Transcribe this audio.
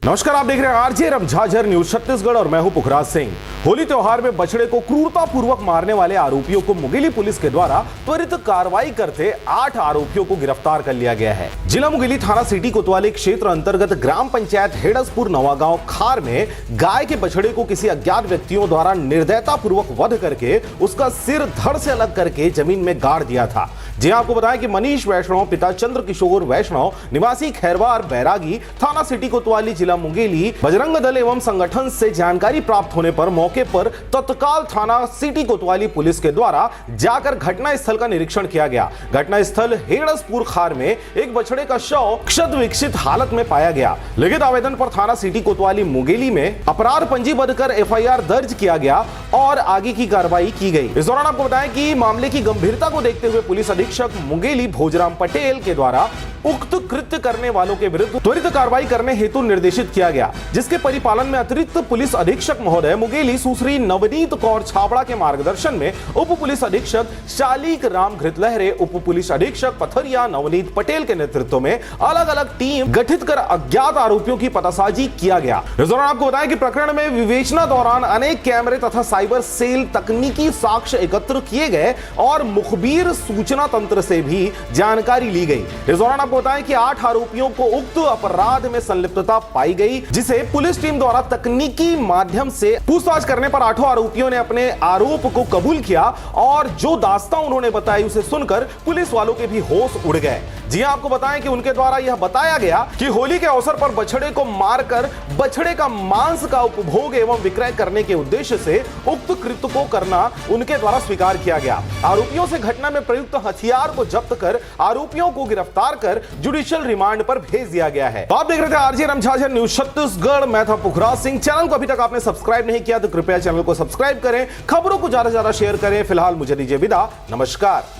नमस्कार, आप देख रहे हैं आरजे रमझाझर न्यूज छत्तीसगढ़ और मैं हूं पुखराज सिंह। होली त्योहार में बछड़े को क्रूरतापूर्वक मारने वाले आरोपियों को मुंगेली पुलिस के द्वारा त्वरित कार्रवाई करते 8 आरोपियों को गिरफ्तार कर लिया गया है। जिला मुंगेली थाना सिटी कोतवाली क्षेत्र अंतर्गत ग्राम पंचायत हेडसपुर नवागांव खार में गाय के बछड़े को किसी अज्ञात व्यक्तियों द्वारा निर्दयतापूर्वक वध करके उसका सिर धड़ से अलग करके जमीन में गाड़ दिया था। जी आपको बताएं कि मनीष वैष्णव पिता चंद्रकिशोर वैष्णव निवासी खैरवार बैरागी थाना सिटी कोतवाली जिला मुंगेली बजरंग दल एवं संगठन से जानकारी प्राप्त होने पर मौके पर तत्काल थाना सिटी कोतवाली पुलिस के द्वारा जाकर घटना स्थल का निरीक्षण किया गया। घटना स्थल हेडसपुर खार में एक बछड़े का शव क्षत विक्षित हालत में पाया गया। लिखित आवेदन पर थाना सिटी कोतवाली मुंगेली में अपराध पंजीबद्ध कर एफआईआर दर्ज किया गया और आगे की कार्रवाई की गई। इस दौरान आपको बताएं कि मामले की गंभीरता को देखते हुए पुलिस अधीक्षक मुंगेली भोजराम पटेल के द्वारा उक्त कृत्य करने वालों के विरुद्ध त्वरित कार्रवाई करने हेतु निर्देशित किया गया, जिसके परिपालन में अतिरिक्त पुलिस अधीक्षक महोदय मुंगेली सुश्री नवनीत कौर छाबड़ा के मार्गदर्शन में उप पुलिस अधीक्षक शालिक राम घृतलहरे, उप पुलिस अधीक्षक पथरिया नवनीत पटेल के नेतृत्व में अलग अलग टीम गठित कर अज्ञात आरोपियों की पतासाजी किया गया। इस दौरान आपको बताएं कि प्रकरण में विवेचना दौरान अनेक कैमरे तथा साइबर सेल तकनीकी साक्ष्य एकत्र किए गए और मुखबिर सूचना तंत्र से भी जानकारी ली गई। इस दौरान आपको बताएं कि 8 आरोपियों को उक्त अपराध में संलिप्तता पाई गई, जिसे पुलिस टीम द्वारा तकनीकी माध्यम से पूछताछ करने पर 8 आरोपियों ने अपने आरोप को कबूल किया और जो दास्तां उन्होंने बताई उसे सुनकर पुलिस वालों के भी होश उड़ गए। जी आपको बताएं कि उनके द्वारा यह बताया गया कि होली के अवसर पर बछड़े को मारकर बछड़े का मांस का उपभोग एवं विक्रय करने के उद्देश्य से उक्त कृत्य को करना उनके द्वारा स्वीकार किया गया। आरोपियों से घटना में प्रयुक्त हथियार को जब्त कर आरोपियों को गिरफ्तार कर जुडिशियल रिमांड पर भेज दिया गया है। तो आप देख रहे थे आरजे रमझाझर न्यूज छत्तीसगढ़, मैं था पुखराज सिंह। चैनल को अभी तक आपने सब्सक्राइब नहीं किया तो कृपया चैनल को सब्सक्राइब करें, खबरों को ज्यादा से ज्यादा शेयर करें। फिलहाल मुझे दीजिए विदा, नमस्कार।